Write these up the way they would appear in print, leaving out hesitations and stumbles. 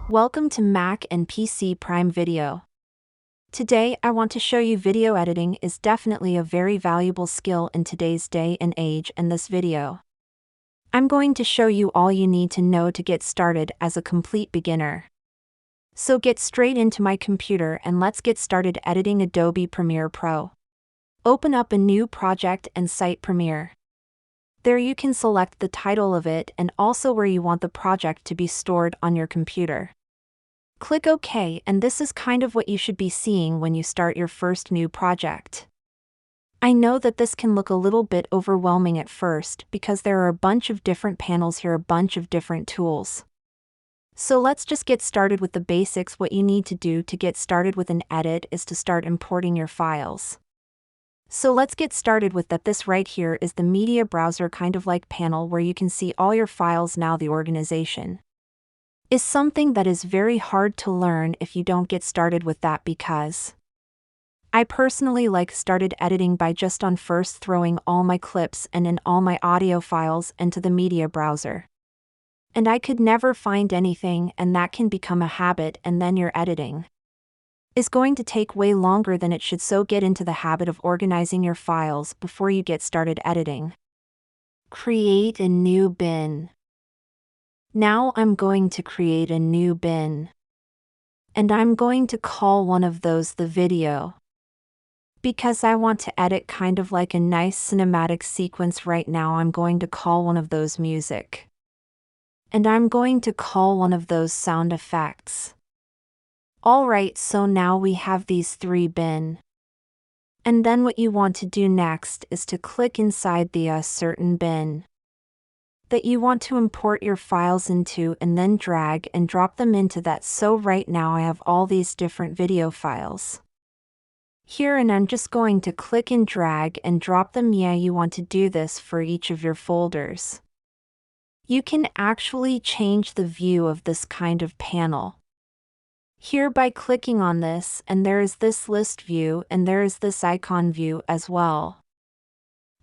Welcome to Mac and PC Prime Video. Today I want to show you video editing is definitely a very valuable skill in today's day and age, and this video I'm going to show you all you need to know to get started as a complete beginner. So get straight into my computer and let's get started editing Adobe Premiere Pro. Open up a new project and cite Premiere. There you can select the title of it and also where you want the project to be stored on your computer. Click OK, and this is kind of what you should be seeing when you start your first new project. I know that this can look a little bit overwhelming at first because there are a bunch of different panels here, a bunch of different tools. So let's just get started with the basics. What you need to do to get started with an edit is to start importing your files. So let's get started with that. This right here is the media browser kind of like panel where you can see all your files. Now the organization is something that is very hard to learn if you don't get started with that, because I personally started editing by just on first throwing all my clips and in all my audio files into the media browser. And I could never find anything, and that can become a habit, and then your editing is going to take way longer than it should. So get into the habit of organizing your files before you get started editing. Create a new bin. Now I'm going to create a new bin. And I'm going to call one of those the video, because I want to edit kind of like a nice cinematic sequence. Right now I'm going to call one of those music. And I'm going to call one of those sound effects. Alright, so now we have these three bin. And then what you want to do next is to click inside the certain bin that you want to import your files into, and then drag and drop them into that. So right now I have all these different video files here, and I'm just going to click and drag and drop them. Yeah, you want to do this for each of your folders. You can actually change the view of this kind of panel here by clicking on this, and there is this list view and there is this icon view as well.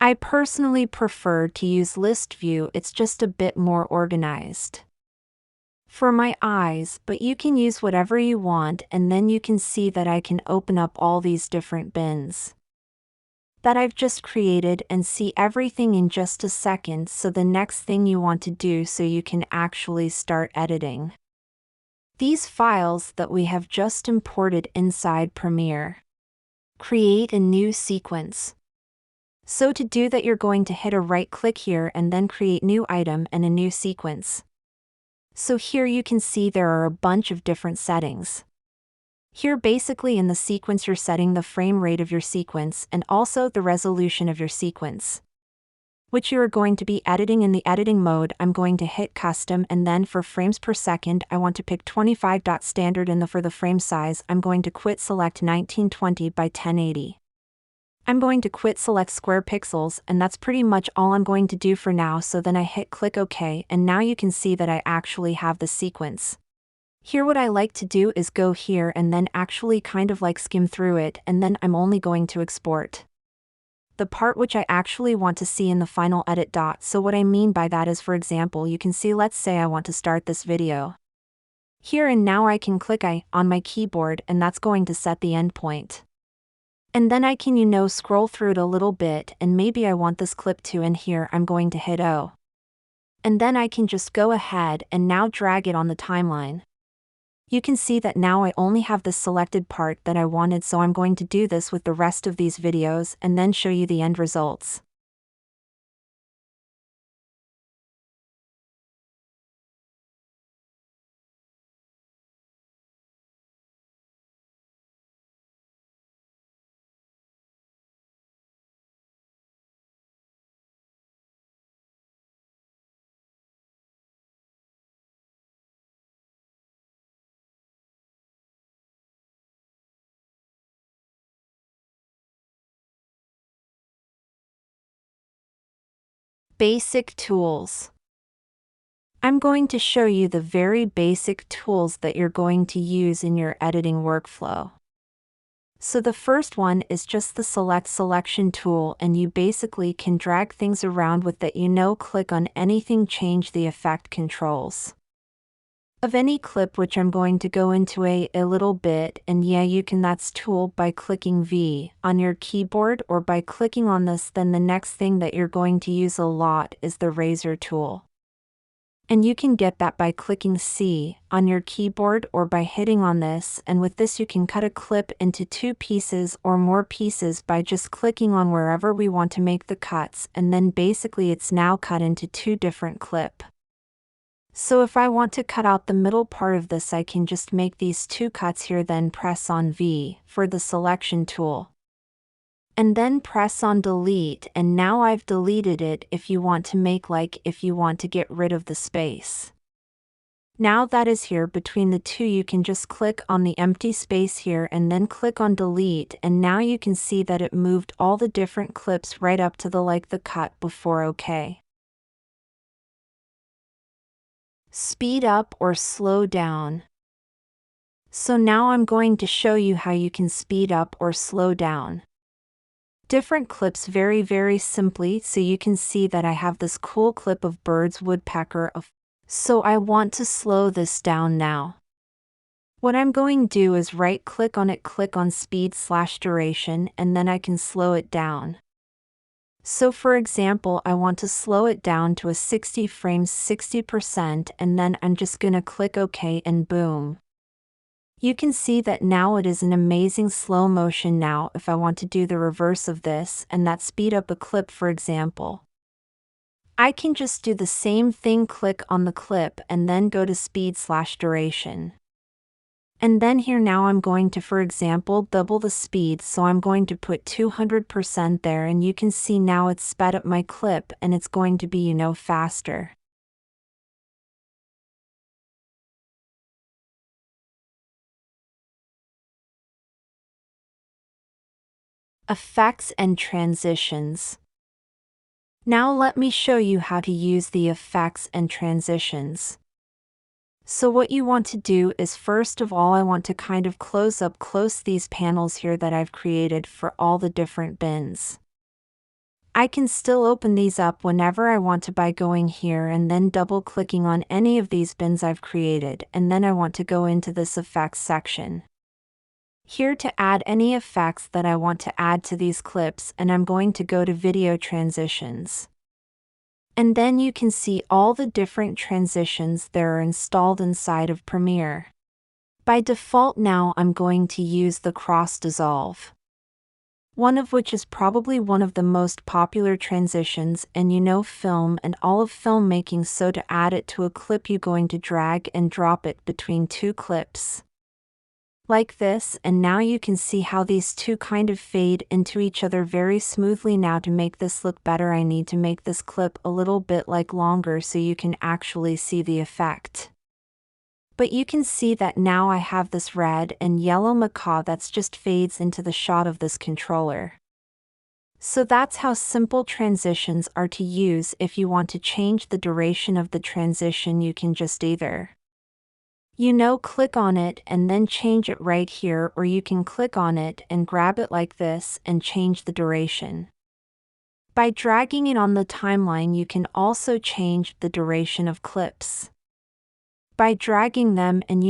I personally prefer to use list view. It's just a bit more organized for my eyes, but you can use whatever you want. And then you can see that I can open up all these different bins that I've just created and see everything in just a second. So the next thing you want to do so you can actually start editing these files that we have just imported inside Premiere. Create a new sequence. So to do that, you're going to hit a right click here and then create new item and a new sequence. So here you can see there are a bunch of different settings. Here basically in the sequence you're setting the frame rate of your sequence and also the resolution of your sequence, which you are going to be editing. In the editing mode, I'm going to hit custom, and then for frames per second I want to pick 25. Standard, and for the frame size I'm going to quit select 1920 by 1080. I'm going to quit select square pixels, and that's pretty much all I'm going to do for now. So then I hit click OK, and now you can see that I actually have the sequence. Here what I like to do is go here and then actually kind of like skim through it, and then I'm only going to export the part which I actually want to see in the final edit. So what I mean by that is, for example, you can see, let's say I want to start this video here, and now I can click I on my keyboard, and that's going to set the endpoint. And then I can, scroll through it a little bit, and maybe I want this clip to, and here I'm going to hit O. And then I can just go ahead and now drag it on the timeline. You can see that now I only have this selected part that I wanted, so I'm going to do this with the rest of these videos and then show you the end results. Basic tools. I'm going to show you the very basic tools that you're going to use in your editing workflow. So the first one is just the selection tool, and you basically can drag things around with that. Click on anything, change the effect controls. of any clip, which I'm going to go into a little bit, and yeah, you can, that's tool by clicking V on your keyboard or by clicking on this. Then the next thing that you're going to use a lot is the razor tool. And you can get that by clicking C on your keyboard or by hitting on this, and with this you can cut a clip into 2 pieces or more pieces by just clicking on wherever we want to make the cuts, and then basically it's now cut into 2 different clips. So if I want to cut out the middle part of this, I can just make these 2 cuts here, then press on V for the selection tool. And then press on delete, and now I've deleted it. If you want to make, like, if you want to get rid of the space. Now that is here between the 2, you can just click on the empty space here and then click on delete, and now you can see that it moved all the different clips right up to the cut before. OK. Speed up or slow down. So now I'm going to show you how you can speed up or slow down different clips very simply. So you can see that I have this cool clip of birds woodpecker so I want to slow this down now. What I'm going to do is right click on it, click on speed/duration, and then I can slow it down. So for example, I want to slow it down to a 60 frames, 60%, and then I'm just gonna click OK, and boom. You can see that now it is an amazing slow motion. Now if I want to do the reverse of this and that speed up a clip, for example, I can just do the same thing, click on the clip and then go to speed/duration. And then here now I'm going to, for example, double the speed, so I'm going to put 200% there, and you can see now it's sped up my clip and it's going to be, faster. Effects and transitions. Now let me show you how to use the effects and transitions. So what you want to do is, first of all, I want to kind of close these panels here that I've created for all the different bins. I can still open these up whenever I want to by going here and then double clicking on any of these bins I've created, and then I want to go into this effects section here to add any effects that I want to add to these clips, and I'm going to go to video transitions. And then you can see all the different transitions that are installed inside of Premiere. By default now I'm going to use the cross dissolve, one of which is probably one of the most popular transitions in film and all of filmmaking. So to add it to a clip, you're going to drag and drop it between 2 clips. Like this, and now you can see how these 2 kind of fade into each other very smoothly. Now to make this look better, I need to make this clip a little bit longer so you can actually see the effect. But you can see that now I have this red and yellow macaw that's just fades into the shot of this controller. So that's how simple transitions are to use. If you want to change the duration of the transition, you can just either click on it and then change it right here, or you can click on it and grab it like this and change the duration. By dragging it on the timeline, you can also change the duration of clips. By dragging them, and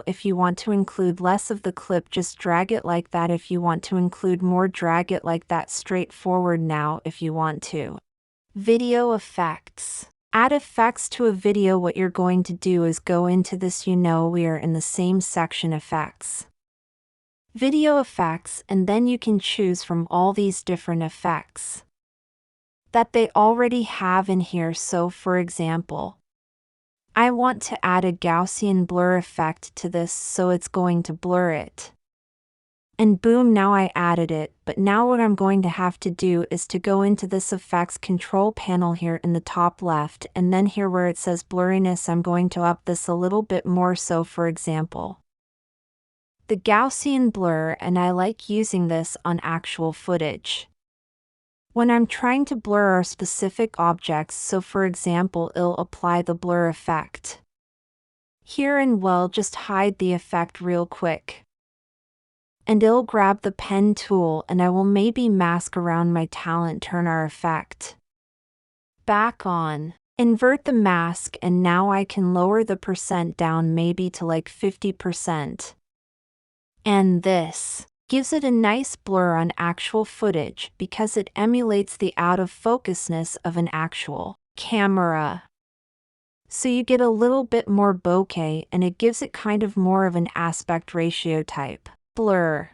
if you want to include less of the clip, just drag it like that. If you want to include more, drag it like that, straightforward. Now if you want to video effects, add effects to a video, what you're going to do is go into this, we are in the same section, effects, video effects, and then you can choose from all these different effects that they already have in here. So for example, I want to add a Gaussian blur effect to this, so it's going to blur it. And boom, now I added it. But now what I'm going to have to do is to go into this effects control panel here in the top left, and then here where it says blurriness, I'm going to up this a little bit more. So for example, the Gaussian blur, and I like using this on actual footage when I'm trying to blur our specific objects. So for example, I'll apply the blur effect here, and just hide the effect real quick. And I'll grab the pen tool and I will maybe mask around my talent, turn our effect back on. Invert the mask, and now I can lower the percent down maybe to like 50%. And this gives it a nice blur on actual footage because it emulates the out of focusness of an actual camera. So you get a little bit more bokeh, and it gives it kind of more of an aspect ratio type blur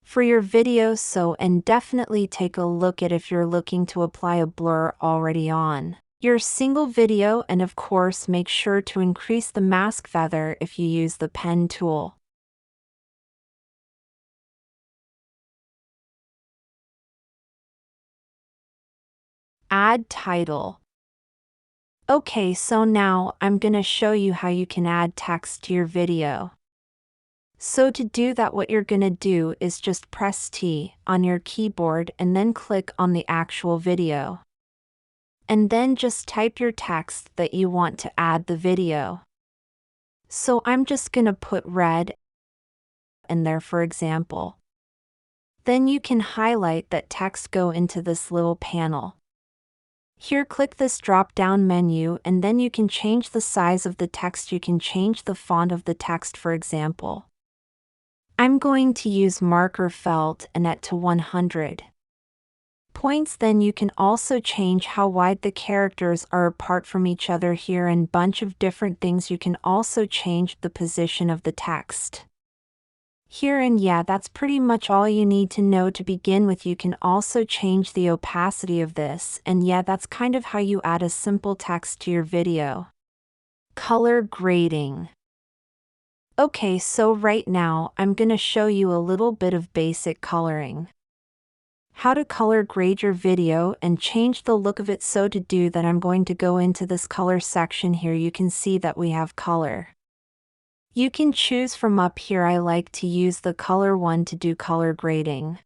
for your video. And definitely take a look at if you're looking to apply a blur already on your single video, and of course make sure to increase the mask feather if you use the pen tool. Add title. Okay, so now I'm gonna show you how you can add text to your video. So to do that, what you're gonna do is just press T on your keyboard and then click on the actual video. And then just type your text that you want to add the video. So I'm just gonna put red in there, for example. Then you can highlight that text, go into this little panel. Here, click this drop-down menu, and then you can change the size of the text. You can change the font of the text, for example. I'm going to use marker felt and at to 100 points. Then you can also change how wide the characters are apart from each other here, and bunch of different things. You can also change the position of the text here, and yeah, that's pretty much all you need to know to begin with. You can also change the opacity of this, and yeah, that's kind of how you add a simple text to your video. Color grading. Okay, so right now I'm gonna show you a little bit of basic coloring. How to color grade your video and change the look of it. So to do that, I'm going to go into this color section here. You can see that we have color. You can choose from up here. I like to use the color one to do color grading,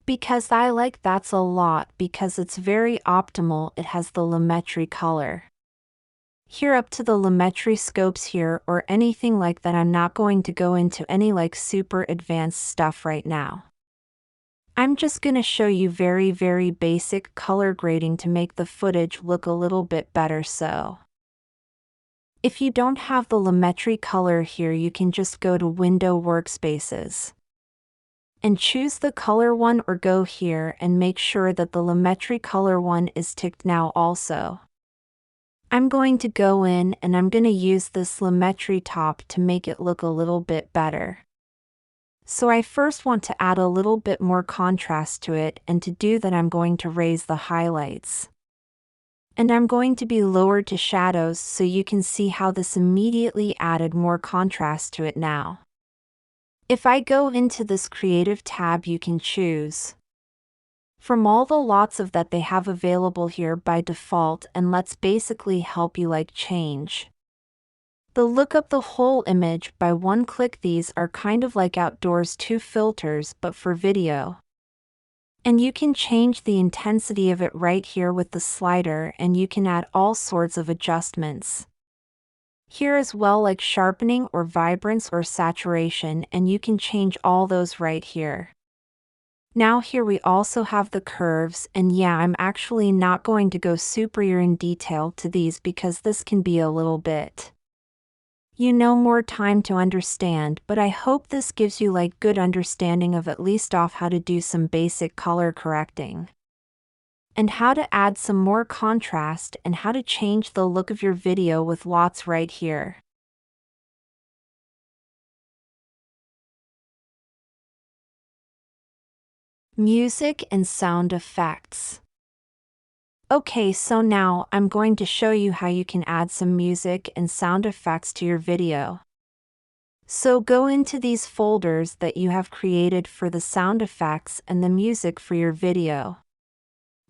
because I like that's a lot, because it's very optimal. It has the lumetri color here up to the lumetri scopes here, or anything like that. I'm not going to go into any like super advanced stuff right now. I'm just going to show you very basic color grading to make the footage look a little bit better. So if you don't have the lumetri color here, you can just go to Window Workspaces and choose the color one, or go here and make sure that the lumetri color one is ticked now also. I'm going to go in and I'm going to use this lumetri top to make it look a little bit better. So I first want to add a little bit more contrast to it, and to do that I'm going to raise the highlights. And I'm going to be lowered to shadows, so you can see how this immediately added more contrast to it now. If I go into this creative tab, you can choose from all the lots of that they have available here by default, and let's basically help you like change the look of the whole image by one click. These are kind of like outdoors 2 filters, but for video. And you can change the intensity of it right here with the slider, and you can add all sorts of adjustments here as well, like sharpening or vibrance or saturation, and you can change all those right here. Now here we also have the curves, and yeah, I'm actually not going to go super in detail to these because this can be a little bit, more time to understand, but I hope this gives you like good understanding of at least off how to do some basic color correcting, and how to add some more contrast, and how to change the look of your video with lots right here. Music and sound effects. Okay, so now I'm going to show you how you can add some music and sound effects to your video. So go into these folders that you have created for the sound effects and the music for your video,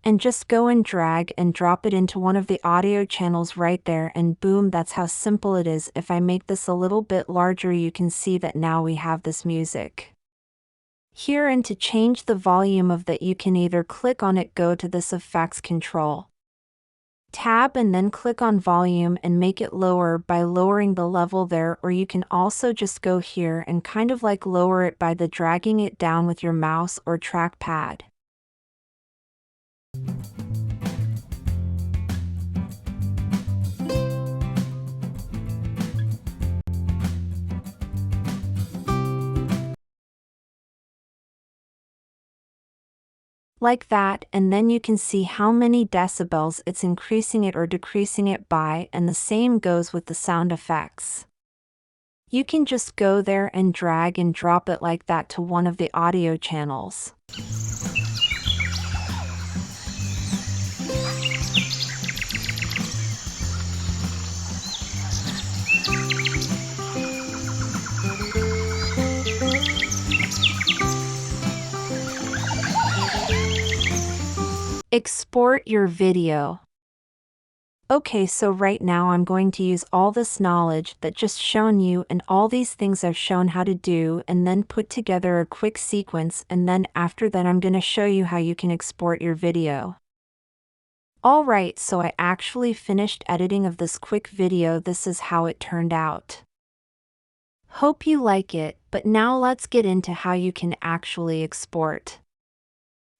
and just go and drag and drop it into one of the audio channels right there, and boom, that's how simple it is. If I make this a little bit larger, you can see that now we have this music here, and to change the volume of that, you can either click on it, go to this effects control tab, and then click on volume and make it lower by lowering the level there, or you can also just go here and kind of like lower it by the dragging it down with your mouse or trackpad. like that, and then you can see how many decibels it's increasing it or decreasing it by, and the same goes with the sound effects. You can just go there and drag and drop it like that to one of the audio channels. Export your video. Okay, so right now I'm going to use all this knowledge that just shown you and all these things I've shown how to do, and then put together a quick sequence, and then after that I'm going to show you how you can export your video. Alright, so I actually finished editing of this quick video. This is how it turned out. Hope you like it, but now let's get into how you can actually export.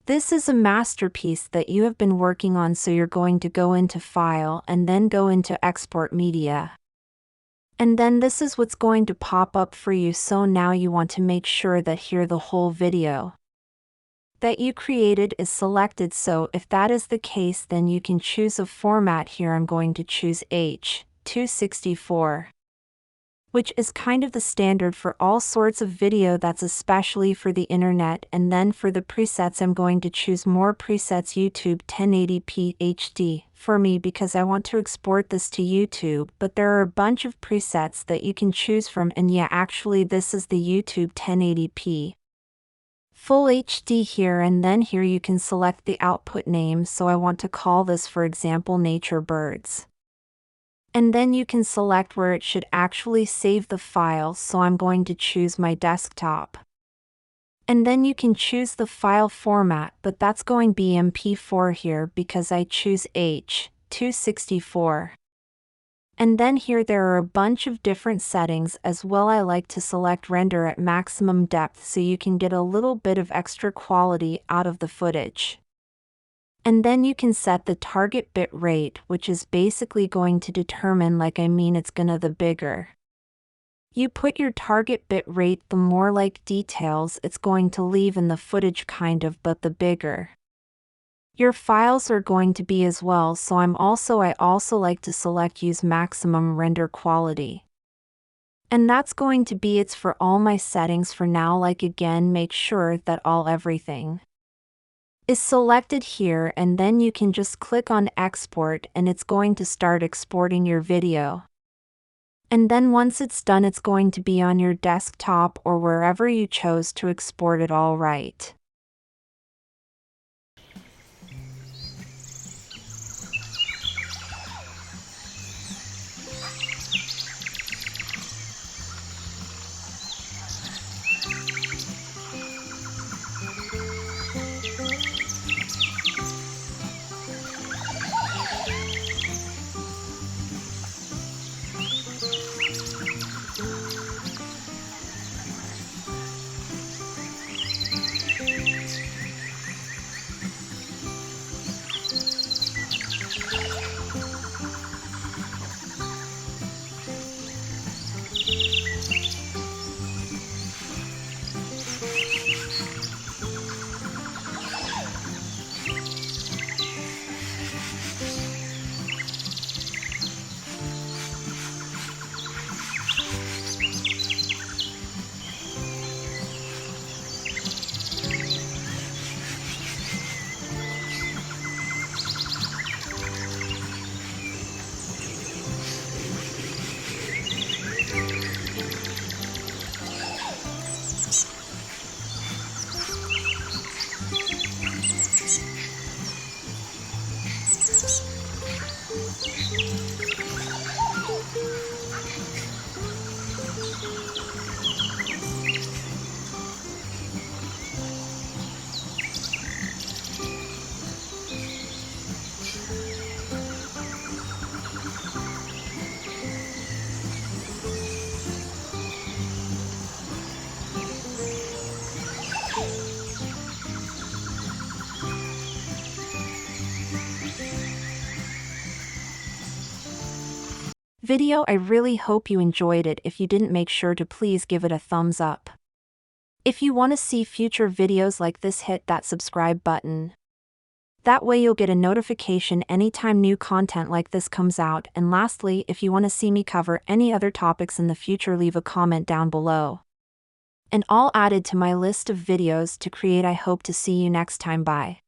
This is a masterpiece that you have been working on, so you're going to go into File and then go into Export Media. And then this is what's going to pop up for you, so now you want to make sure that here the whole video that you created is selected. So if that is the case, then you can choose a format. Here I'm going to choose H.264. which is kind of the standard for all sorts of video, that's especially for the internet. And then for the presets, I'm going to choose more presets, YouTube 1080p HD for me, because I want to export this to YouTube, but there are a bunch of presets that you can choose from, and yeah, actually this is the YouTube 1080p Full HD here, and then here you can select the output name, so I want to call this, for example, Nature Birds. And then you can select where it should actually save the file, so I'm going to choose my desktop. And then you can choose the file format, but that's going to be MP4 here because I choose H.264. And then here there are a bunch of different settings as well. I like to select render at maximum depth so you can get a little bit of extra quality out of the footage. And then you can set the target bit rate, which is basically going to determine, it's gonna the bigger you put your target bit rate, the more details it's going to leave in the footage but the bigger your files are going to be as well. So I also like to select use maximum render quality. And that's going to be it's for all my settings for now. Again, make sure that everything is selected here, and then you can just click on export and it's going to start exporting your video. And then once it's done, it's going to be on your desktop or wherever you chose to export it. All right. Video, I really hope you enjoyed it. If you didn't, make sure to please give it a thumbs up. If you want to see future videos like this, hit that subscribe button. That way you'll get a notification anytime new content like this comes out. And lastly, if you want to see me cover any other topics in the future, leave a comment down below. And all added to my list of videos to create. I hope to see you next time. Bye.